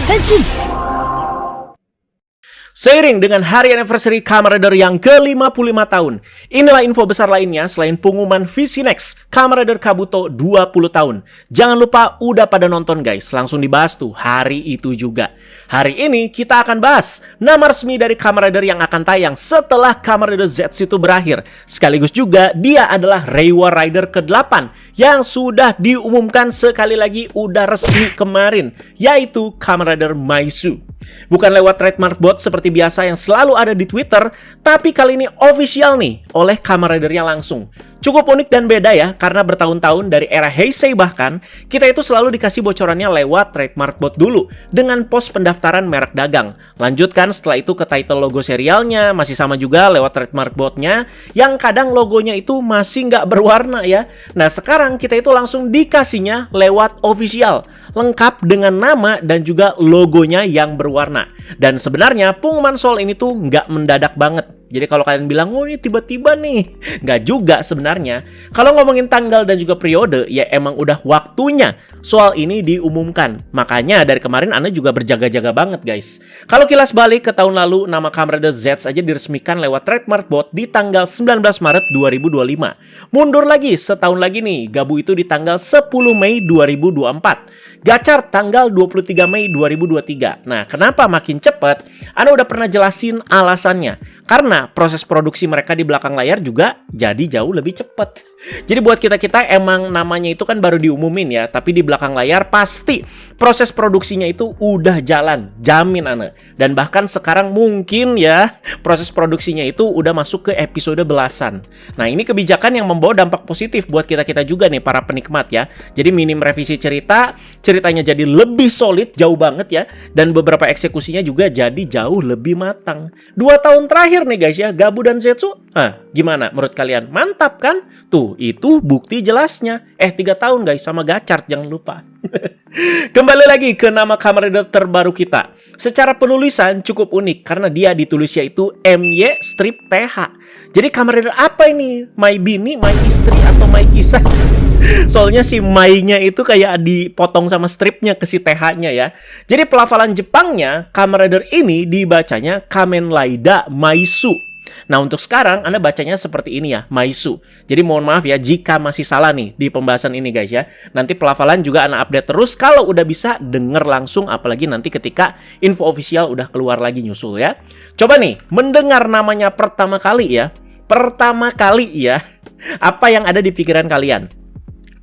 Henshin! Seiring dengan hari anniversary Kamen Rider yang ke-55 tahun, inilah info besar lainnya selain pengumuman VC Next Kamen Rider Kabuto 20 tahun. Jangan lupa udah pada nonton guys, langsung dibahas tuh hari itu juga. Hari ini kita akan bahas nama resmi dari Kamen Rider yang akan tayang setelah Kamen Rider Z itu berakhir. Sekaligus juga dia adalah Reiwa Rider ke-8 yang sudah diumumkan sekali lagi udah resmi kemarin, yaitu Kamen Rider Maisu. Bukan lewat trademark bot seperti biasa yang selalu ada di Twitter, tapi kali ini official nih oleh Kamen Rider-nya langsung. Cukup unik dan beda ya, karena bertahun-tahun dari era Heisei bahkan, kita itu selalu dikasih bocorannya lewat trademark bot dulu, dengan pos pendaftaran merek dagang. Lanjutkan setelah itu ke title logo serialnya, masih sama juga lewat trademark botnya, yang kadang logonya itu masih nggak berwarna ya. Nah sekarang kita itu langsung dikasihnya lewat official, lengkap dengan nama dan juga logonya yang berwarna. Dan sebenarnya pengumuman soal ini tuh nggak mendadak banget. Jadi kalau kalian bilang, oh ini tiba-tiba nih, nggak juga sebenarnya. Kalau ngomongin tanggal dan juga periode, ya emang udah waktunya soal ini diumumkan. Makanya dari kemarin Anda juga berjaga-jaga banget guys. Kalau kilas balik ke tahun lalu, nama Kamen Rider Z aja diresmikan lewat trademark bot di tanggal 19 Maret 2025. Mundur lagi, setahun lagi nih, Gabu itu di tanggal 10 Mei 2024. Gachar tanggal 23 Mei 2023. Nah, kenapa makin cepat? Anda udah pernah jelasin alasannya. Karena proses produksi mereka di belakang layar juga jadi jauh lebih cepat. Jadi buat kita-kita emang namanya itu kan baru diumumin ya, tapi di belakang layar pasti proses produksinya itu udah jalan, jamin Ane. Dan bahkan sekarang mungkin ya proses produksinya itu udah masuk ke episode belasan. Nah ini kebijakan yang membawa dampak positif buat kita-kita juga nih para penikmat ya. Jadi minim revisi ceritanya jadi lebih solid, jauh banget ya. Dan beberapa eksekusinya juga jadi jauh lebih matang. 2 tahun terakhir nih guys ya, Gabu dan Zetsu. Gimana menurut kalian? Mantap kan? Tuh, itu bukti jelasnya. 3 tahun guys, sama Gachar jangan lupa. Kembali lagi ke nama Kamen Rider terbaru kita. Secara penulisan cukup unik karena dia ditulisnya itu MY strip TH. Jadi Kamen Rider apa ini? My Bini, My Istri, atau My Kisah? Soalnya si Mai-nya itu kayak dipotong sama stripnya ke si TH-nya ya. Jadi pelafalan Jepangnya, Kamen Rider ini dibacanya Kamen Rider Maisu. Nah untuk sekarang Anda bacanya seperti ini ya, Maisu. Jadi mohon maaf ya jika masih salah nih di pembahasan ini guys ya. Nanti pelafalan juga Anda update terus kalau udah bisa denger langsung, apalagi nanti ketika info official udah keluar lagi nyusul ya. Coba nih mendengar namanya pertama kali ya. Apa yang ada di pikiran kalian?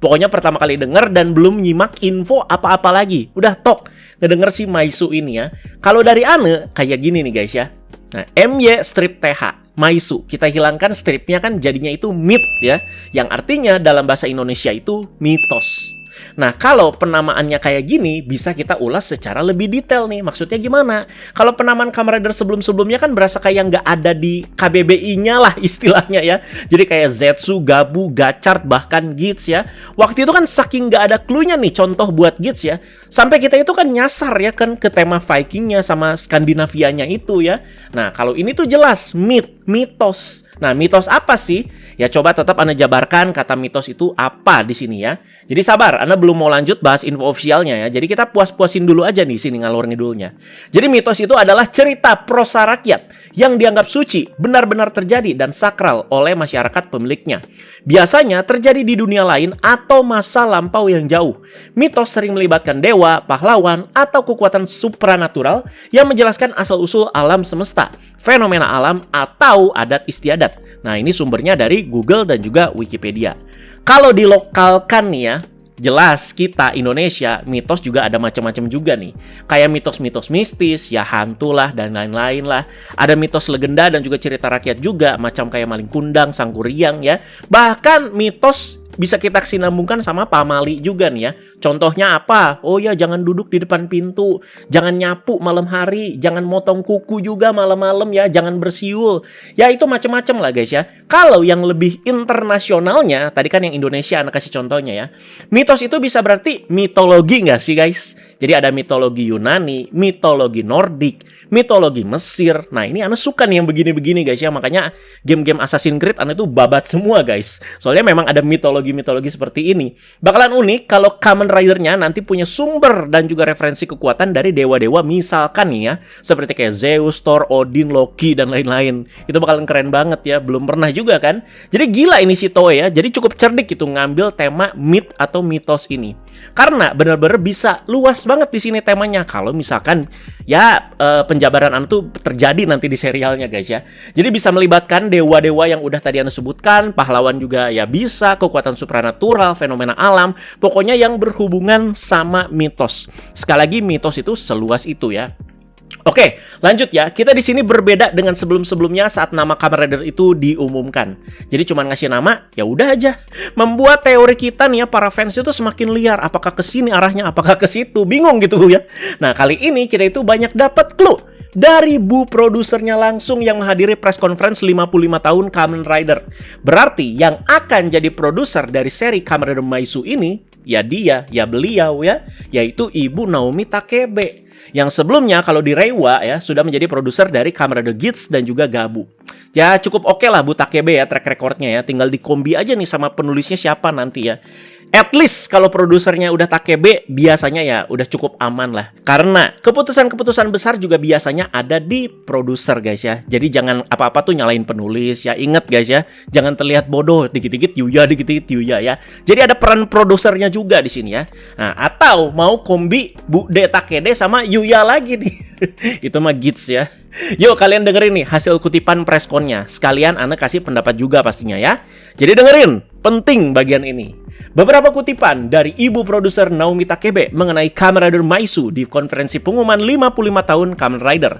Pokoknya pertama kali denger dan belum nyimak info apa-apa lagi. Udah tok ngedenger si Maisu ini ya. Kalau dari Ane kayak gini nih guys ya. Nah, MY strip TH Maisu, kita hilangkan stripnya kan jadinya itu myth ya, yang artinya dalam bahasa Indonesia itu mitos. Nah, kalau penamaannya kayak gini, bisa kita ulas secara lebih detail nih. Maksudnya gimana? Kalau penamaan Kamen Rider sebelum-sebelumnya kan berasa kayak nggak ada di KBBI-nya lah istilahnya ya. Jadi kayak Zetsu, Gabu, Gachar, bahkan Gits ya. Waktu itu kan saking nggak ada clue-nya nih, contoh buat Gits ya. Sampai kita itu kan nyasar ya kan ke tema Vikingnya sama Skandinavianya itu ya. Nah, kalau ini tuh jelas mitos. Nah, mitos apa sih? Ya coba tetap Anda jabarkan kata mitos itu apa di sini ya. Jadi sabar, Anda belum mau lanjut bahas info officialnya ya. Jadi kita puas-puasin dulu aja nih sini ngalor ngidulnya. Jadi mitos itu adalah cerita prosa rakyat yang dianggap suci, benar-benar terjadi dan sakral oleh masyarakat pemiliknya. Biasanya terjadi di dunia lain atau masa lampau yang jauh. Mitos sering melibatkan dewa, pahlawan, atau kekuatan supranatural yang menjelaskan asal-usul alam semesta, fenomena alam, atau adat istiadat. Nah, ini sumbernya dari Google dan juga Wikipedia. Kalau dilokalkan nih ya, jelas kita Indonesia mitos juga ada macam-macam juga nih. Kayak mitos-mitos mistis, ya hantu lah dan lain-lain lah. Ada mitos legenda dan juga cerita rakyat juga, macam kayak Maling Kundang, Sangkuriang ya. Bahkan mitos bisa kita kesinambungkan sama pamali juga nih ya. Contohnya apa? Oh ya, jangan duduk di depan pintu, jangan nyapu malam hari, jangan motong kuku juga malam-malam ya, jangan bersiul. Ya itu macam-macam lah guys ya. Kalau yang lebih internasionalnya, tadi kan yang Indonesia anak kasih contohnya ya. Mitos itu bisa berarti mitologi nggak sih guys? Jadi ada mitologi Yunani, mitologi Nordik, mitologi Mesir. Nah ini Ana suka nih yang begini-begini guys ya. Makanya game-game Assassin's Creed Ana tuh babat semua guys. Soalnya memang ada mitologi mitologi-mitologi seperti ini. Bakalan unik kalau Kamen Rider-nya nanti punya sumber dan juga referensi kekuatan dari dewa-dewa, misalkan nih ya, seperti kayak Zeus, Thor, Odin, Loki, dan lain-lain. Itu bakalan keren banget ya, belum pernah juga kan. Jadi gila ini si Toei ya, jadi cukup cerdik gitu ngambil tema myth atau mitos ini. Karena benar-benar bisa luas banget di sini temanya. Kalau misalkan ya penjabaran tuh terjadi nanti di serialnya guys ya. Jadi bisa melibatkan dewa-dewa yang udah tadi Anda sebutkan, pahlawan juga ya bisa, kekuatan supranatural, fenomena alam, pokoknya yang berhubungan sama mitos. Sekali lagi mitos itu seluas itu ya. Oke, lanjut ya. Kita di sini berbeda dengan sebelum-sebelumnya saat nama Kamen Rider itu diumumkan. Jadi cuma ngasih nama, ya udah aja. Membuat teori kita nih ya, para fans itu semakin liar. Apakah ke sini arahnya, apakah ke situ? Bingung gitu ya. Nah, kali ini kita itu banyak dapat clue dari bu produsernya langsung yang menghadiri press conference 55 tahun Kamen Rider. Berarti yang akan jadi produser dari seri Kamen Rider Maisu ini, ya dia, ya beliau ya, yaitu Ibu Naomi Takebe. Yang sebelumnya kalau di Reiwa ya sudah menjadi produser dari Kamen Rider Geats dan juga Gabu. Ya cukup oke lah Bu Takebe ya track recordnya ya. Tinggal dikombi aja nih sama penulisnya siapa nanti ya. At least kalau produsernya udah Takebe, biasanya ya udah cukup aman lah. Karena keputusan-keputusan besar juga biasanya ada di produser guys ya. Jadi jangan apa-apa tuh nyalain penulis ya. Ingat guys ya, jangan terlihat bodoh. Dikit-dikit Yuya, dikit-dikit Yuya ya. Jadi ada peran produsernya juga di sini ya. Nah, atau mau kombi Bu De Takede sama Yuya lagi nih. Itu mah Geats ya. Yuk kalian dengerin nih hasil kutipan pressconnya. Sekalian Ana kasih pendapat juga pastinya ya. Jadi dengerin, penting bagian ini. Beberapa kutipan dari ibu produser Naomi Takebe mengenai Kamen Rider Maisu di konferensi pengumuman 55 tahun Kamen Rider.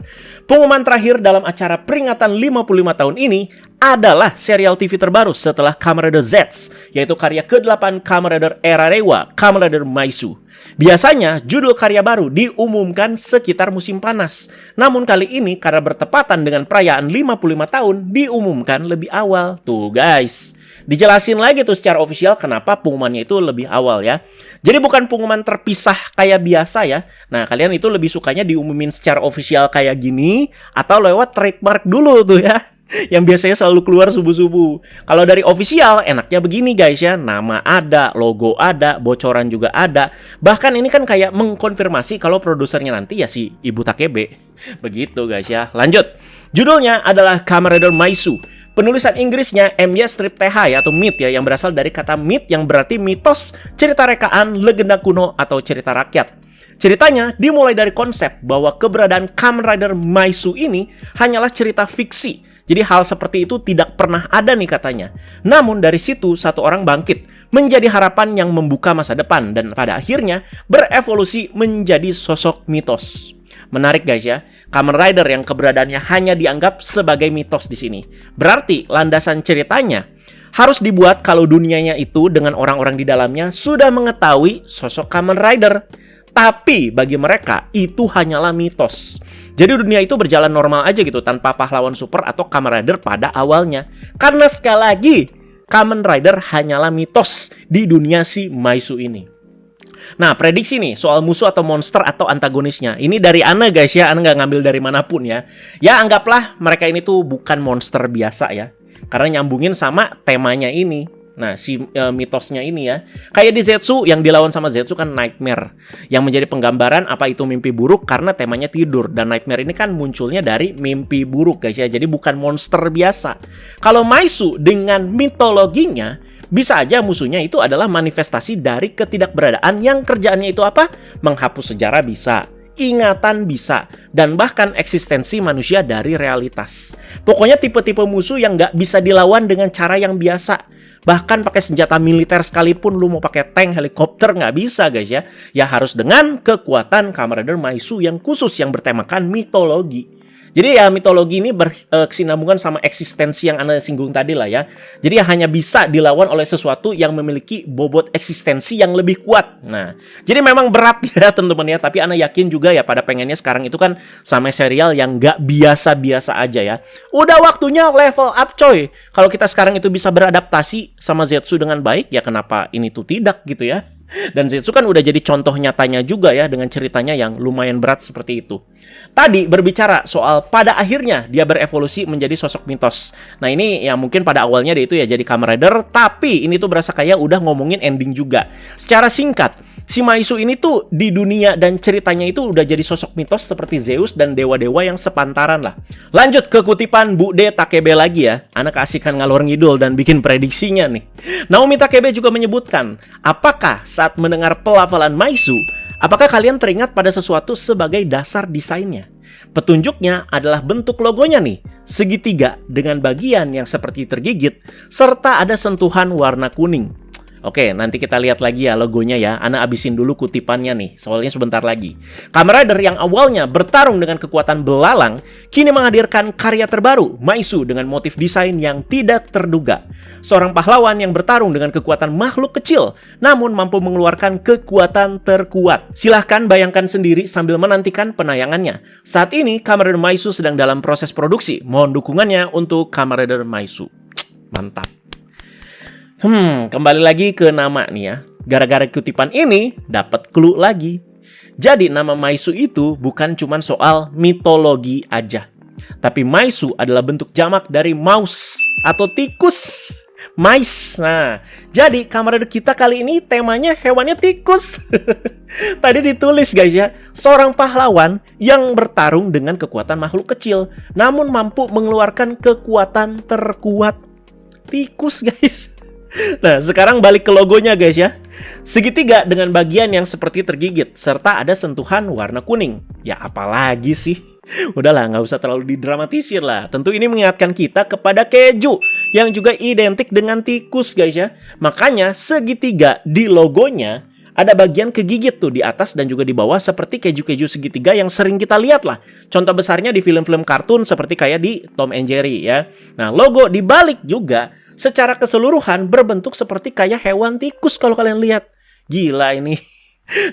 Pengumuman terakhir dalam acara peringatan 55 tahun ini adalah serial TV terbaru setelah Kamen Rider Z, yaitu karya ke-8 Kamen Rider era Reiwa, Kamen Rider Maisu. Biasanya judul karya baru diumumkan sekitar musim panas. Namun kali ini karena bertepatan dengan perayaan 55 tahun diumumkan lebih awal. Tuh guys, dijelasin lagi tuh secara official kenapa pengumumannya itu lebih awal ya. Jadi bukan pengumuman terpisah kayak biasa ya. Nah kalian itu lebih sukanya diumumin secara official kayak gini atau lewat trademark dulu tuh ya, yang biasanya selalu keluar subuh-subuh. Kalau dari official enaknya begini guys ya, nama ada, logo ada, bocoran juga ada. Bahkan ini kan kayak mengkonfirmasi kalau produsernya nanti ya si Ibu Takebe. Begitu guys ya. Lanjut. Judulnya adalah Kamen Rider Maisu. Penulisan Inggrisnya MY strip TH ya, atau myth ya, yang berasal dari kata myth yang berarti mitos, cerita rekaan, legenda kuno atau cerita rakyat. Ceritanya dimulai dari konsep bahwa keberadaan Kamen Rider Maisu ini hanyalah cerita fiksi. Jadi hal seperti itu tidak pernah ada nih katanya. Namun dari situ satu orang bangkit menjadi harapan yang membuka masa depan dan pada akhirnya berevolusi menjadi sosok mitos. Menarik guys ya, Kamen Rider yang keberadaannya hanya dianggap sebagai mitos di sini. Berarti landasan ceritanya harus dibuat kalau dunianya itu dengan orang-orang di dalamnya sudah mengetahui sosok Kamen Rider. Tapi bagi mereka itu hanyalah mitos. Jadi dunia itu berjalan normal aja gitu tanpa pahlawan super atau Kamen Rider pada awalnya. Karena sekali lagi Kamen Rider hanyalah mitos di dunia si Maisu ini. Nah, prediksi nih soal musuh atau monster atau antagonisnya. Ini dari Ana guys ya, Ana nggak ngambil dari manapun ya. Ya anggaplah mereka ini tuh bukan monster biasa ya. Karena nyambungin sama temanya ini. Nah, si mitosnya ini ya. Kayak di Zetsu, yang dilawan sama Zetsu kan Nightmare. Yang menjadi penggambaran apa itu mimpi buruk karena temanya tidur. Dan Nightmare ini kan munculnya dari mimpi buruk guys ya. Jadi bukan monster biasa. Kalau Maisu dengan mitologinya, bisa aja musuhnya itu adalah manifestasi dari ketidakberadaan yang kerjaannya itu apa? Menghapus sejarah bisa, ingatan bisa, dan bahkan eksistensi manusia dari realitas. Pokoknya tipe-tipe musuh yang nggak bisa dilawan dengan cara yang biasa. Bahkan pakai senjata militer sekalipun lu mau pakai tank, helikopter nggak bisa guys ya. Ya harus dengan kekuatan Kamen Rider Maisu yang khusus yang bertemakan mitologi. Jadi ya mitologi ini berkesinambungan sama eksistensi yang Anda singgung tadi lah ya. Jadi ya hanya bisa dilawan oleh sesuatu yang memiliki bobot eksistensi yang lebih kuat. Nah, jadi memang berat ya teman-teman ya. Tapi Anda yakin juga ya pada pengennya sekarang itu kan sama serial yang nggak biasa-biasa aja ya. Udah waktunya level up coy. Kalau kita sekarang itu bisa beradaptasi sama Zetsu dengan baik, ya kenapa ini tuh tidak gitu ya. Dan Zetsu kan udah jadi contoh nyatanya juga ya dengan ceritanya yang lumayan berat seperti itu. Tadi berbicara soal pada akhirnya dia berevolusi menjadi sosok mitos. Nah ini ya mungkin pada awalnya dia itu ya jadi Kamen Rider, tapi ini tuh berasa kayak udah ngomongin ending juga. Secara singkat, si Maisu ini tuh di dunia dan ceritanya itu udah jadi sosok mitos seperti Zeus dan dewa-dewa yang sepantaran lah. Lanjut ke kutipan Bude Takebe lagi ya. Anak keasikan ngalor ngidul dan bikin prediksinya nih. Naomi Takebe juga menyebutkan, apakah saat mendengar pelafalan Maisu, apakah kalian teringat pada sesuatu sebagai dasar desainnya? Petunjuknya adalah bentuk logonya nih, segitiga dengan bagian yang seperti tergigit, serta ada sentuhan warna kuning. Oke, nanti kita lihat lagi ya logonya ya. Ana abisin dulu kutipannya nih, soalnya sebentar lagi. Kamen Rider yang awalnya bertarung dengan kekuatan belalang, kini menghadirkan karya terbaru, Maisu dengan motif desain yang tidak terduga. Seorang pahlawan yang bertarung dengan kekuatan makhluk kecil, namun mampu mengeluarkan kekuatan terkuat. Silahkan bayangkan sendiri sambil menantikan penayangannya. Saat ini, Kamen Rider Maisu sedang dalam proses produksi. Mohon dukungannya untuk Kamen Rider Maisu. Mantap. Kembali lagi ke nama nih ya. Gara-gara kutipan ini, dapat clue lagi. Jadi nama Maisu itu bukan cuma soal mitologi aja. Tapi Maisu adalah bentuk jamak dari mouse atau tikus. Mais. Nah, jadi Kamen Rider kita kali ini temanya hewannya tikus. Tadi ditulis guys ya, seorang pahlawan yang bertarung dengan kekuatan makhluk kecil, namun mampu mengeluarkan kekuatan terkuat. Tikus guys. Nah, sekarang balik ke logonya guys ya. Segitiga dengan bagian yang seperti tergigit, serta ada sentuhan warna kuning. Ya apalagi sih? Udahlah, nggak usah terlalu didramatisir lah. Tentu ini mengingatkan kita kepada keju, yang juga identik dengan tikus guys ya. Makanya segitiga di logonya ada bagian kegigit tuh di atas dan juga di bawah seperti keju-keju segitiga yang sering kita lihat lah. Contoh besarnya di film-film kartun seperti kayak di Tom and Jerry ya. Nah, logo di balik juga secara keseluruhan berbentuk seperti kayak hewan tikus kalau kalian lihat. Gila ini.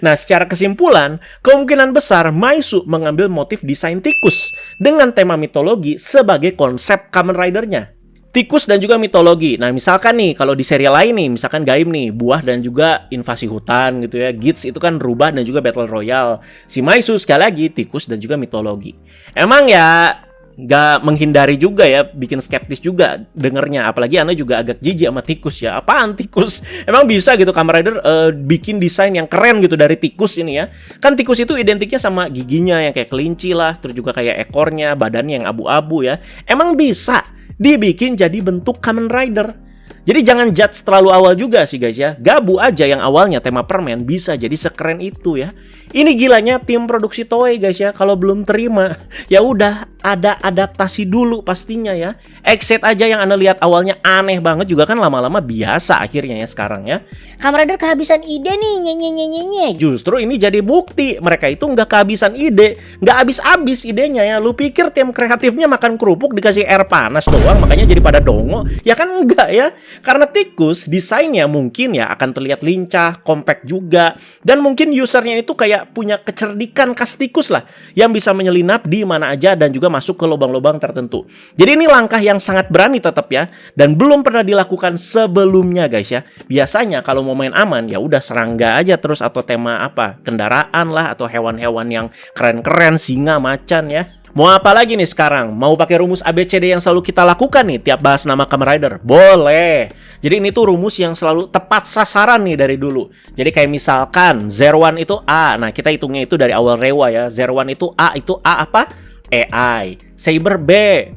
Nah, secara kesimpulan, kemungkinan besar Maisu mengambil motif desain tikus dengan tema mitologi sebagai konsep Kamen Rider-nya. Tikus dan juga mitologi. Nah, misalkan nih, kalau di serial lain nih, misalkan Gaim nih, buah dan juga invasi hutan gitu ya. Gits itu kan rubah dan juga battle royale. Si Maisu sekali lagi, tikus dan juga mitologi. Emang ya nggak menghindari juga ya, bikin skeptis juga dengernya. Apalagi Ana juga agak jijik sama tikus ya. Apaan tikus? Emang bisa gitu Kamen Rider bikin desain yang keren gitu dari tikus ini ya. Kan tikus itu identiknya sama giginya yang kayak kelinci lah, terus juga kayak ekornya, badannya yang abu-abu ya. Emang bisa dibikin jadi bentuk Kamen Rider. Jadi jangan judge terlalu awal juga sih guys ya. Gabu aja yang awalnya tema permen bisa jadi sekeren itu ya. Ini gilanya tim produksi Toei guys ya. Kalau belum terima, ya udah ada adaptasi dulu pastinya ya. Exit aja yang Anda lihat awalnya aneh banget juga kan lama-lama biasa akhirnya ya sekarang ya. Kamen Rider kehabisan ide nih, nyenyenyenyenye. Justru ini jadi bukti mereka itu nggak kehabisan ide, nggak habis-habis idenya ya. Lu pikir tim kreatifnya makan kerupuk dikasih air panas doang makanya jadi pada dongo? Ya kan enggak ya. Karena tikus desainnya mungkin ya akan terlihat lincah, compact juga, dan mungkin usernya itu kayak punya kecerdikan khas tikus lah yang bisa menyelinap di mana aja dan juga masuk ke lubang-lubang tertentu. Jadi ini langkah yang sangat berani tetap ya, dan belum pernah dilakukan sebelumnya guys ya. Biasanya kalau mau main aman ya udah serangga aja terus, atau tema apa, kendaraan lah, atau hewan-hewan yang keren-keren, singa, macan ya. Mau apa lagi nih sekarang? Mau pakai rumus ABCD yang selalu kita lakukan nih tiap bahas nama Kamen Rider? Boleh. Jadi ini tuh rumus yang selalu tepat sasaran nih dari dulu. Jadi kayak misalkan Zerwan itu A. Nah, kita hitungnya itu dari awal Rewa ya. Zerwan itu A apa? AI. Saber B,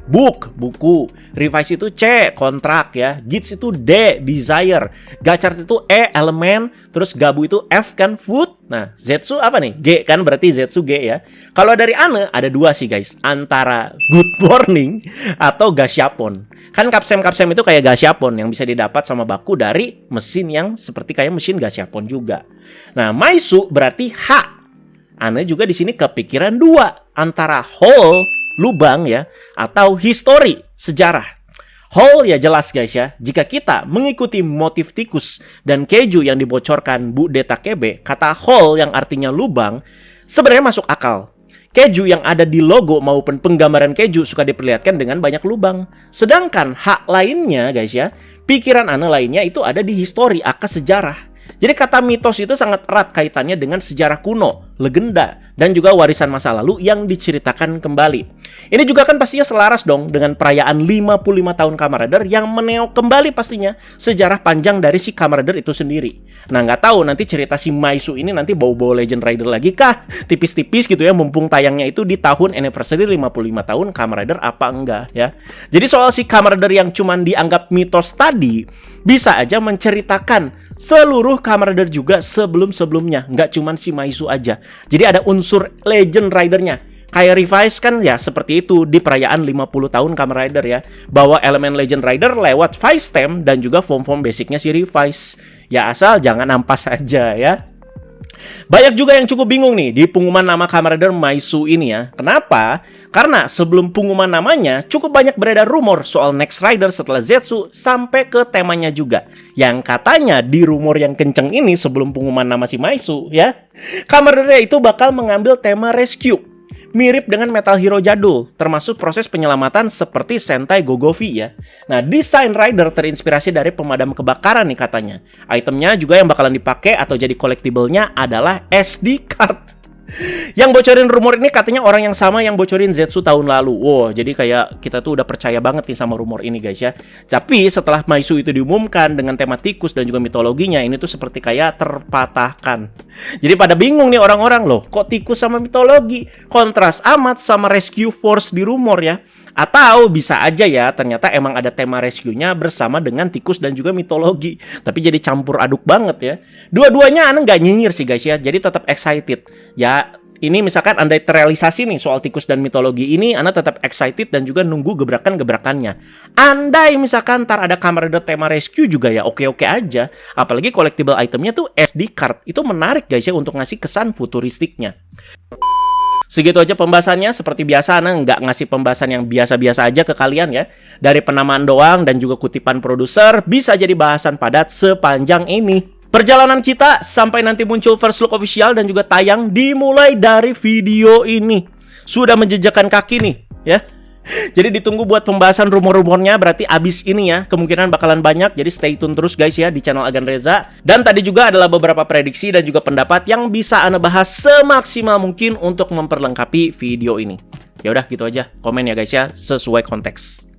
book, buku. Revise itu C, kontrak ya. Gits itu D, desire. Gachart itu E, elemen. Terus Gabu itu F kan, food. Nah, Zetsu apa nih? G kan, berarti Zetsu G ya. Kalau dari Ane ada dua sih guys, antara good morning atau Gashapon. Kan kapsem-kapsem itu kayak Gashapon yang bisa didapat sama baku dari mesin yang seperti kayak mesin Gashapon juga. Nah, Maisu berarti H. Ane juga di sini kepikiran dua, antara hole, lubang ya, atau history, sejarah. Hole ya jelas guys ya, jika kita mengikuti motif tikus dan keju yang dibocorkan Bude Takebe, kata hole yang artinya lubang sebenarnya masuk akal. Keju yang ada di logo maupun penggambaran keju suka diperlihatkan dengan banyak lubang. Sedangkan hak lainnya guys ya, pikiran Ane lainnya itu ada di history, aka sejarah. Jadi kata mitos itu sangat erat kaitannya dengan sejarah kuno, legenda, dan juga warisan masa lalu yang diceritakan kembali. Ini juga kan pastinya selaras dong dengan perayaan 55 tahun Kamen Rider yang meneok kembali pastinya sejarah panjang dari si Kamen Rider itu sendiri. Nah, nggak tahu nanti cerita si Maisu ini nanti bau-bau Legend Rider lagi kah? Tipis-tipis gitu ya, mumpung tayangnya itu di tahun anniversary 55 tahun Kamen Rider apa enggak ya. Jadi soal si Kamen Rider yang cuman dianggap mitos tadi, bisa aja menceritakan seluruh Kamen Rider juga sebelum-sebelumnya, nggak cuman si Maisu aja. Jadi ada unsur Legend Rider-nya. Kayak Revice kan ya seperti itu di perayaan 50 tahun Kamen Rider ya. Bawa elemen Legend Rider lewat Vice Stem dan juga form-form basicnya si Revice. Ya asal jangan ampas aja ya. Banyak juga yang cukup bingung nih di pengumuman nama Kamen Rider Maisu ini ya. Kenapa? Karena sebelum pengumuman namanya cukup banyak beredar rumor soal Next Rider setelah Zetsu sampai ke temanya juga. Yang katanya di rumor yang kenceng ini sebelum pengumuman nama si Maisu ya, Kamen Rider itu bakal mengambil tema rescue. Mirip dengan Metal Hero jadul, termasuk proses penyelamatan seperti Sentai Gogovi ya. Nah, desain Rider terinspirasi dari pemadam kebakaran nih katanya. Itemnya juga yang bakalan dipakai atau jadi collectible-nya adalah SD card. Yang bocorin rumor ini katanya orang yang sama yang bocorin Zetsu tahun lalu. Wow, jadi kayak kita tuh udah percaya banget nih sama rumor ini guys ya. Tapi setelah Maisu itu diumumkan dengan tema tikus dan juga mitologinya, ini tuh seperti kayak terpatahkan. Jadi pada bingung nih orang-orang, loh kok tikus sama mitologi? Kontras amat sama Rescue Force di rumor ya. Atau bisa aja ya, ternyata emang ada tema rescue-nya bersama dengan tikus dan juga mitologi. Tapi jadi campur aduk banget ya. Dua-duanya Ana nggak nyinyir sih guys ya, jadi tetap excited. Ya, ini misalkan andai terrealisasi nih soal tikus dan mitologi ini, Ana tetap excited dan juga nunggu gebrakan-gebrakannya. Andai misalkan ntar ada Kamen Rider tema rescue juga ya oke-oke aja. Apalagi collectible itemnya tuh SD card. Itu menarik guys ya untuk ngasih kesan futuristiknya. Segitu aja pembahasannya. Seperti biasa Ana nggak ngasih pembahasan yang biasa-biasa aja ke kalian ya. Dari penamaan doang dan juga kutipan produser bisa jadi bahasan padat sepanjang ini. Perjalanan kita sampai nanti muncul First Look official dan juga tayang dimulai dari video ini. Sudah menjejakkan kaki nih ya. Jadi ditunggu buat pembahasan rumor-rumornya, berarti abis ini ya kemungkinan bakalan banyak. Jadi stay tune terus guys ya di channel Agan Reza. Dan tadi juga adalah beberapa prediksi dan juga pendapat yang bisa Ana bahas semaksimal mungkin untuk memperlengkapi video ini. Ya udah gitu aja, komen ya guys ya sesuai konteks.